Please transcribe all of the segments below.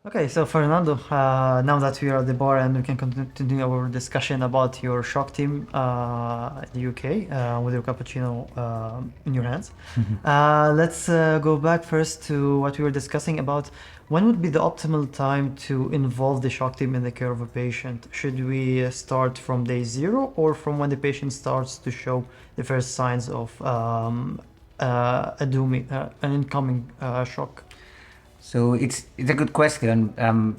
Okay, so Fernando, now that we are at the bar and we can continue our discussion about your shock team in the UK with your cappuccino in your hands. Let's go back first to what we were discussing about when would be the optimal time to involve the shock team in the care of a patient. Should we start from day zero or from when the patient starts to show the first signs of an incoming shock? So it's a good question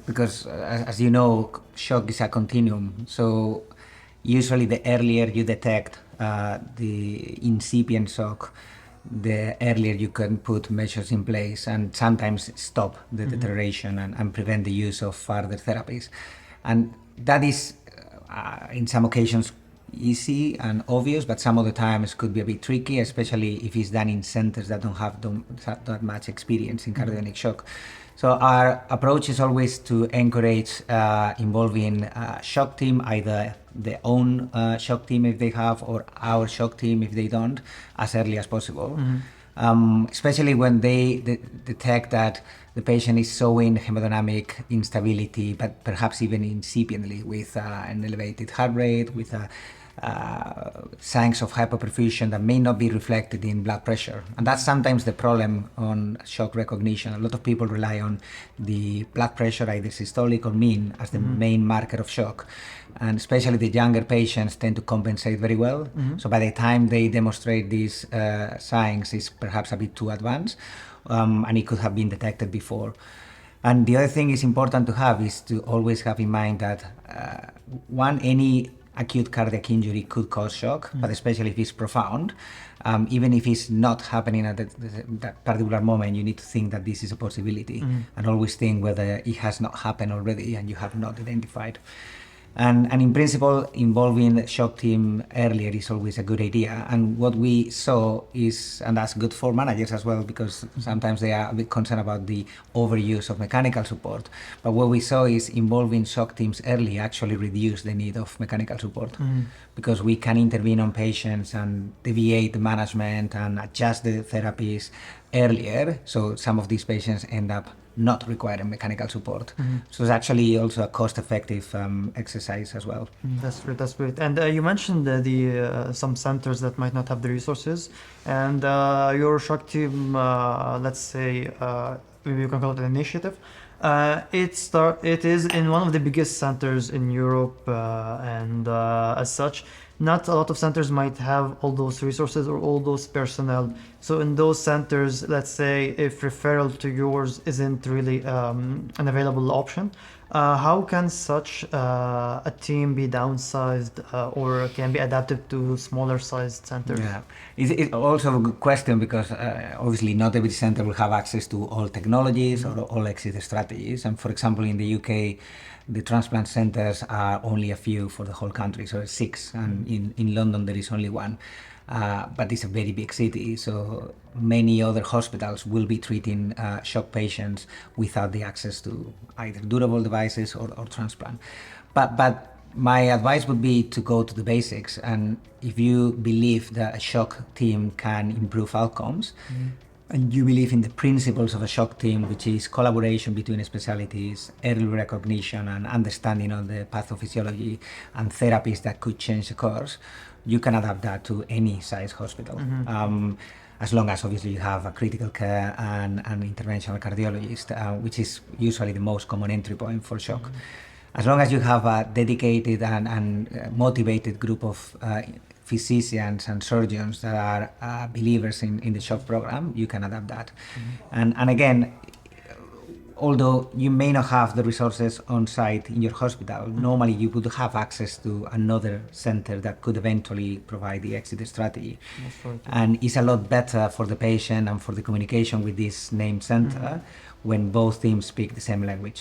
because, as you know, shock is a continuum. So usually the earlier you detect the incipient shock, the earlier you can put measures in place and sometimes stop the deterioration and prevent the use of further therapies. And that is, in some occasions, easy and obvious, but some of the times could be a bit tricky, especially if it's done in centers that don't have that much experience in cardiogenic shock. So our approach is always to encourage involving shock team, either their own shock team if they have, or our shock team if they don't, as early as possible. Especially when they detect that the patient is showing hemodynamic instability, but perhaps even incipiently with an elevated heart rate, with signs of hypoperfusion that may not be reflected in blood pressure. And that's sometimes the problem on shock recognition. A lot of people rely on the blood pressure, either systolic or mean, as the main marker of shock. And especially the younger patients tend to compensate very well. So by the time they demonstrate these signs, it's perhaps a bit too advanced, and it could have been detected before. And the other thing is important to have is to always have in mind that any acute cardiac injury could cause shock, but especially if it's profound, even if it's not happening at that particular moment, you need to think that this is a possibility and always think whether it has not happened already and you have not identified. And in principle, involving the shock team earlier is always a good idea. And what we saw is, and that's good for managers as well, because sometimes they are a bit concerned about the overuse of mechanical support. But what we saw is involving shock teams early actually reduce the need of mechanical support, because we can intervene on patients and deviate the management and adjust the therapies earlier. So some of these patients end up not requiring mechanical support. So it's actually also a cost-effective exercise as well. That's great. That's great. And you mentioned some centers that might not have the resources, and your shock team, let's say, maybe you can call it an initiative. It is in one of the biggest centers in Europe, and as such, not a lot of centers might have all those resources or all those personnel. So in those centers, let's say if referral to yours isn't really an available option, how can such a team be downsized or can be adapted to smaller sized centers? Yeah, it's also a good question because obviously not every center will have access to all technologies or all exit strategies. And for example, in the UK, the transplant centers are only a few for the whole country, so 6, and in London there is only 1. But it's a very big city, so many other hospitals will be treating shock patients without the access to either durable devices or transplant. But my advice would be to go to the basics, and if you believe that a shock team can improve outcomes, and you believe in the principles of a shock team, which is collaboration between specialties, early recognition and understanding of the pathophysiology and therapies that could change the course, you can adapt that to any size hospital. As long as obviously you have a critical care and an interventional cardiologist, which is usually the most common entry point for shock. As long as you have a dedicated and motivated group of physicians and surgeons that are believers in the shock program, you can adapt that. And again, although you may not have the resources on site in your hospital, normally you would have access to another center that could eventually provide the exit strategy. And it's a lot better for the patient and for the communication with this named center when both teams speak the same language,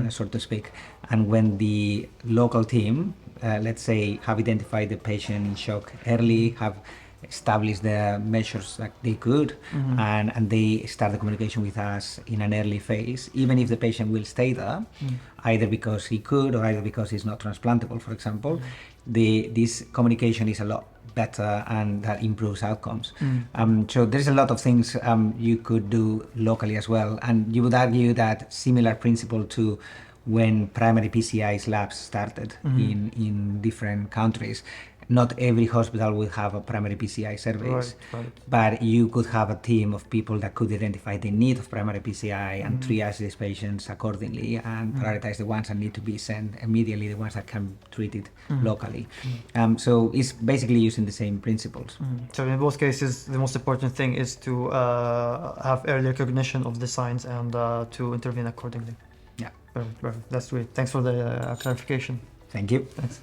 so to speak. And when the local team, let's say, have identified the patient in shock early, have establish the measures that they could, and they start the communication with us in an early phase, even if the patient will stay there, either because he could or either because he's not transplantable, for example. This communication is a lot better, and that improves outcomes. So there's a lot of things you could do locally as well, and you would argue that similar principle to when primary PCI labs started in different countries. Not every hospital will have a primary PCI service, Right. but you could have a team of people that could identify the need of primary PCI and triage these patients accordingly, and prioritize the ones that need to be sent immediately, the ones that can be treated locally. So it's basically using the same principles. So in both cases, the most important thing is to have early recognition of the signs and to intervene accordingly. Yeah. Perfect. That's great. Thanks for the clarification. Thank you. Thanks.